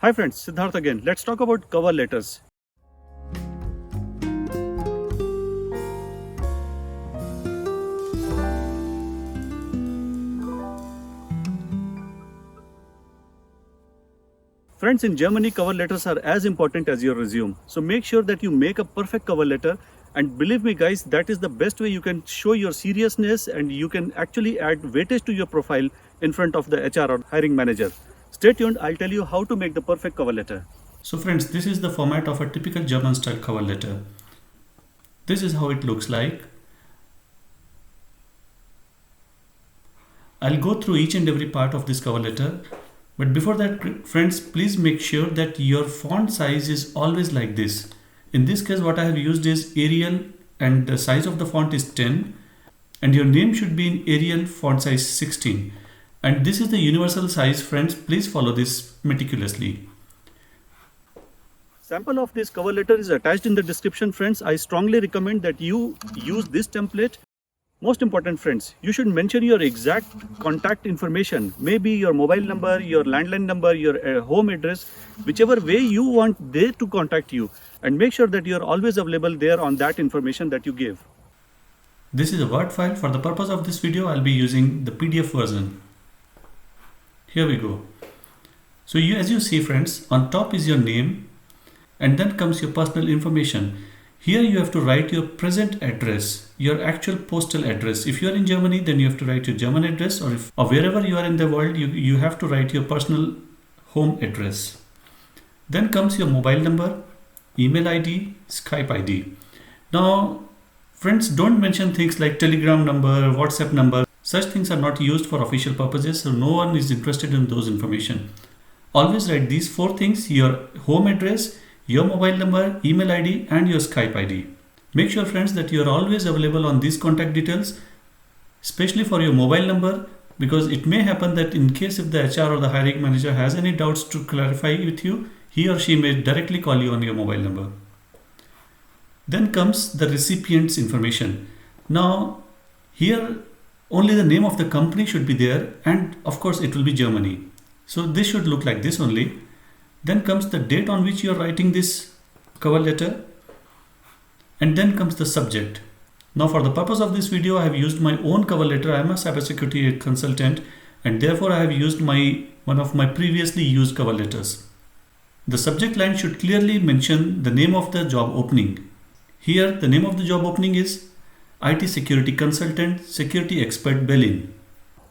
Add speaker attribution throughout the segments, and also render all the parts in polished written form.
Speaker 1: Hi friends, Siddharth again. Let's talk about cover letters. Friends, in Germany, cover letters are as important as your resume. So make sure that you make a perfect cover letter. And believe me guys, that is the best way you can show your seriousness and you can actually add weightage to your profile in front of the HR or hiring manager. Stay tuned, I'll tell you how to make the perfect cover letter.
Speaker 2: So friends, this is the format of a typical German style cover letter. This is how it looks like. I'll go through each and every part of this cover letter. But before that, friends, please make sure that your font size is always like this. In this case, what I have used is Arial and the size of the font is 10. And your name should be in Arial font size 16. And this is the universal size, friends. Please follow this meticulously.
Speaker 1: Sample of this cover letter is attached in the description, friends. I strongly recommend that you use this template. Most important, friends, you should mention your exact contact information, maybe your mobile number, your landline number, your home address, whichever way you want they to contact you, and make sure that you are always available there on that information that you give.
Speaker 2: This is a Word file. For the purpose of this video, I'll be using the PDF version. Here we go. So as you see, friends, on top is your name and then comes your personal information. Here you have to write your present address, your actual postal address. If you are in Germany, then you have to write your German address, or wherever you are in the world, you have to write your personal home address. Then comes your mobile number, email ID, Skype ID. Now, friends, don't mention things like Telegram number, WhatsApp number. Such things are not used for official purposes, so no one is interested in those information. Always write these 4 things: your home address, your mobile number, email ID and your Skype ID. Make sure, friends, that you are always available on these contact details, especially for your mobile number, because it may happen that in case if the HR or the hiring manager has any doubts to clarify with you, he or she may directly call you on your mobile number. Then comes the recipient's information. Now here only the name of the company should be there, and of course it will be Germany. So this should look like this only. Then comes the date on which you are writing this cover letter, and then comes the subject. Now for the purpose of this video, I have used my own cover letter. I am a cybersecurity consultant and therefore I have used one of my previously used cover letters. The subject line should clearly mention the name of the job opening. Here the name of the job opening is IT Security Consultant, Security Expert Berlin.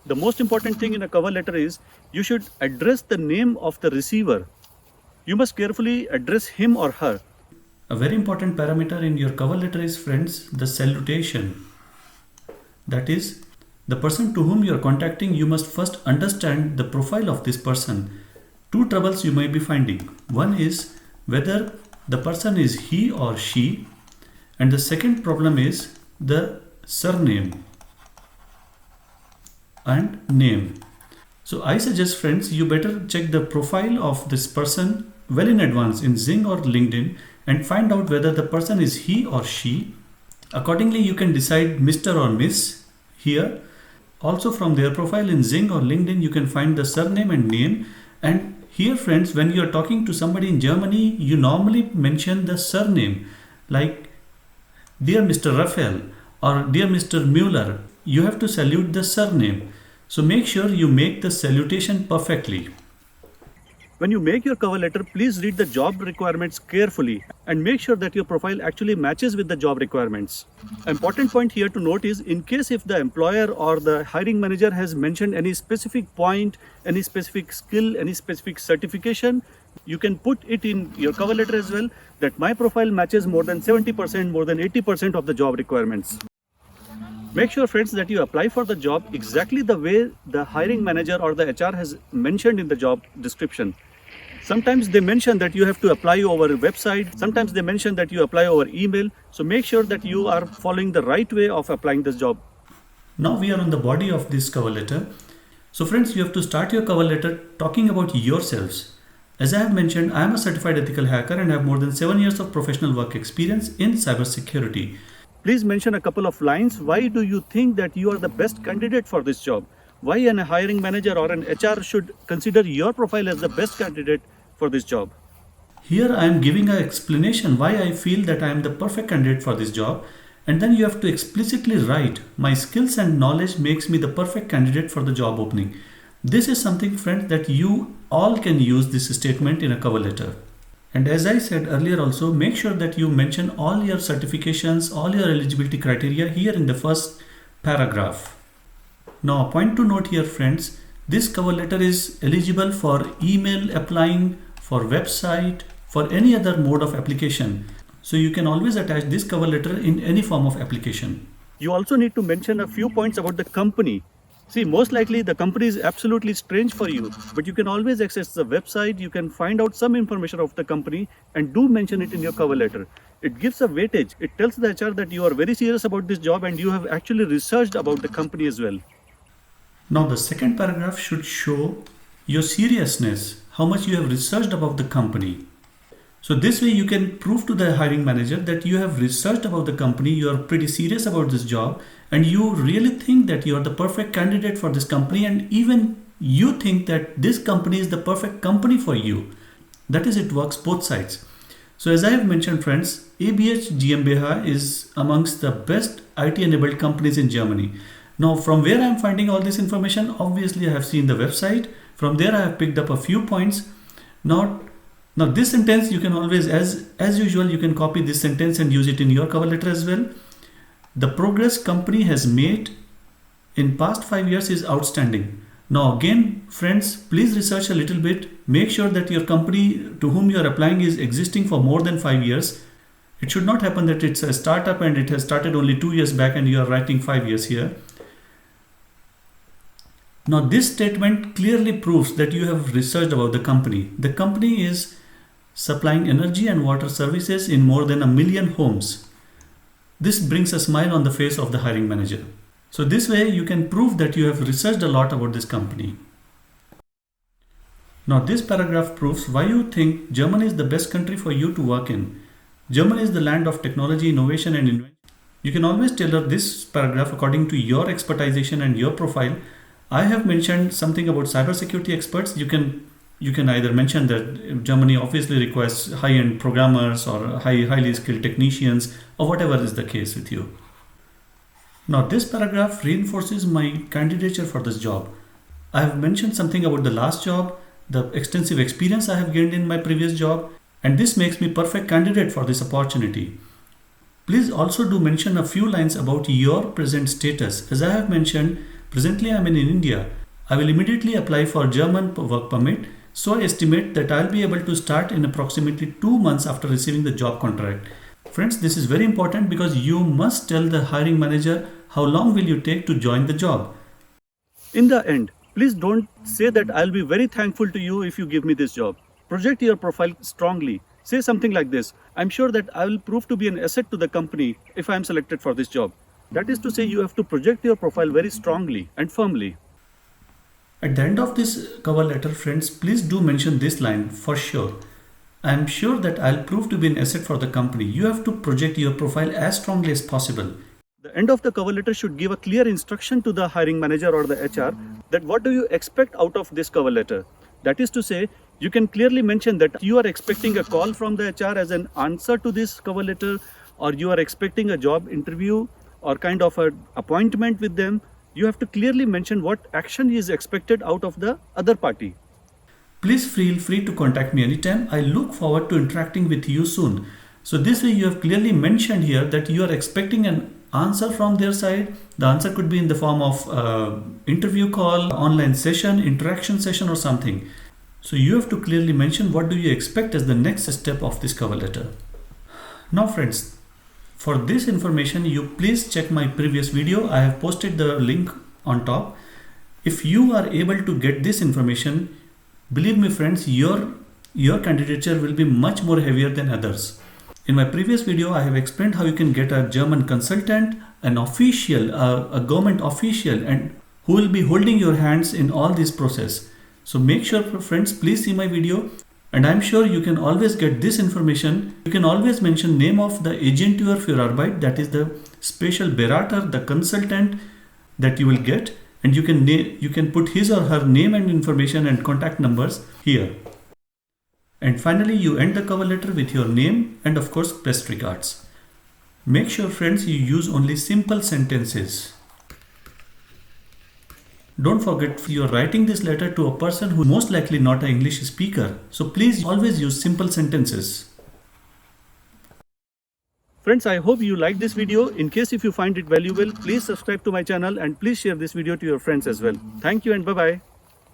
Speaker 1: The most important thing in a cover letter is you should address the name of the receiver. You must carefully address him or her.
Speaker 2: A very important parameter in your cover letter is, friends, the salutation. That is, the person to whom you are contacting, you must first understand the profile of this person. 2 troubles you may be finding. One is whether the person is he or she, and the second problem is the surname and name. So I suggest, friends, you better check the profile of this person well in advance in Xing or LinkedIn and find out whether the person is he or she. Accordingly, you can decide Mr. or Miss here. Also from their profile in Xing or LinkedIn, you can find the surname and name. And here, friends, when you are talking to somebody in Germany, you normally mention the surname, like Dear Mr. Raphael or Dear Mr. Mueller. You have to salute the surname. So make sure you make the salutation perfectly.
Speaker 1: When you make your cover letter, please read the job requirements carefully and make sure that your profile actually matches with the job requirements. Important point here to note is, in case if the employer or the hiring manager has mentioned any specific point, any specific skill, any specific certification, you can put it in your cover letter as well, that my profile matches more than 70%, more than 80% of the job requirements. Make sure, friends, that you apply for the job exactly the way the hiring manager or the HR has mentioned in the job description. Sometimes they mention that you have to apply over a website. Sometimes they mention that you apply over email. So make sure that you are following the right way of applying this job.
Speaker 2: Now we are on the body of this cover letter. So friends, you have to start your cover letter talking about yourselves. As I have mentioned, I am a certified ethical hacker and have more than 7 years of professional work experience in cybersecurity.
Speaker 1: Please mention a couple of lines. Why do you think that you are the best candidate for this job? Why a hiring manager or an HR should consider your profile as the best candidate for this job.
Speaker 2: Here I am giving an explanation why I feel that I am the perfect candidate for this job, and then you have to explicitly write, my skills and knowledge makes me the perfect candidate for the job opening. This is something, friends, that you all can use this statement in a cover letter. And as I said earlier also, make sure that you mention all your certifications, all your eligibility criteria here in the first paragraph. Now, a point to note here, friends, this cover letter is eligible for email applying, for website, for any other mode of application. So you can always attach this cover letter in any form of application.
Speaker 1: You also need to mention a few points about the company. See, most likely the company is absolutely strange for you, but you can always access the website, you can find out some information of the company and do mention it in your cover letter. It gives a weightage. It tells the HR that you are very serious about this job and you have actually researched about the company as well.
Speaker 2: Now the second paragraph should show your seriousness, how much you have researched about the company. So this way you can prove to the hiring manager that you have researched about the company, you are pretty serious about this job, and you really think that you are the perfect candidate for this company, and even you think that this company is the perfect company for you. That is, it works both sides. So as I have mentioned, friends, ABH GmbH is amongst the best IT enabled companies in Germany. Now from where I am finding all this information, obviously I have seen the website. From there I have picked up a few points. Now this sentence you can always, as usual, you can copy this sentence and use it in your cover letter as well. The progress company has made in past 5 years is outstanding. Now again, friends, please research a little bit. Make sure that your company to whom you are applying is existing for more than 5 years. It should not happen that it's a startup and it has started only 2 years back and you are writing 5 years here. Now this statement clearly proves that you have researched about the company. The company is supplying energy and water services in more than 1 million homes. This brings a smile on the face of the hiring manager. So this way you can prove that you have researched a lot about this company. Now this paragraph proves why you think Germany is the best country for you to work in. Germany is the land of technology, innovation and invention. You can always tailor this paragraph according to your expertise and your profile. I have mentioned something about cybersecurity experts. You can either mention that Germany obviously requires high-end programmers or highly skilled technicians or whatever is the case with you. Now this paragraph reinforces my candidature for this job. I have mentioned something about the last job, the extensive experience I have gained in my previous job, and this makes me perfect candidate for this opportunity. Please also do mention a few lines about your present status. As I have mentioned, presently I am in India. I will immediately apply for German work permit. So I estimate that I'll be able to start in approximately 2 months after receiving the job contract. Friends, this is very important because you must tell the hiring manager how long will you take to join the job.
Speaker 1: In the end, please don't say that I'll be very thankful to you if you give me this job. Project your profile strongly. Say something like this: I'm sure that I will prove to be an asset to the company if I am selected for this job. That is to say, you have to project your profile very strongly and firmly.
Speaker 2: At the end of this cover letter, friends, please do mention this line for sure. I am sure that I'll prove to be an asset for the company. You have to project your profile as strongly as possible.
Speaker 1: The end of the cover letter should give a clear instruction to the hiring manager or the HR that what do you expect out of this cover letter. That is to say, you can clearly mention that you are expecting a call from the HR as an answer to this cover letter, or you are expecting a job interview or kind of an appointment with them. You have to clearly mention what action is expected out of the other party.
Speaker 2: Please feel free to contact me anytime. I look forward to interacting with you soon. So this way you have clearly mentioned here that you are expecting an answer from their side. The answer could be in the form of interview call, online session, interaction session or something. So you have to clearly mention what do you expect as the next step of this cover letter. Now friends, for this information, you please check my previous video. I have posted the link on top. If you are able to get this information, believe me friends, your candidature will be much more heavier than others. In my previous video, I have explained how you can get a German consultant, an official, a government official, and who will be holding your hands in all this process. So make sure friends, please see my video. And I'm sure you can always get this information. You can always mention name of the Agentur für Arbeit, that is the special Berater, the consultant that you will get, and you can put his or her name and information and contact numbers here. And finally, you end the cover letter with your name and of course best regards. Make sure friends you use only simple sentences. Don't forget you are writing this letter to a person who is most likely not an English speaker. So please always use simple sentences.
Speaker 1: Friends, I hope you liked this video. In case if you find it valuable, please subscribe to my channel and please share this video to your friends as well. Thank you and bye-bye.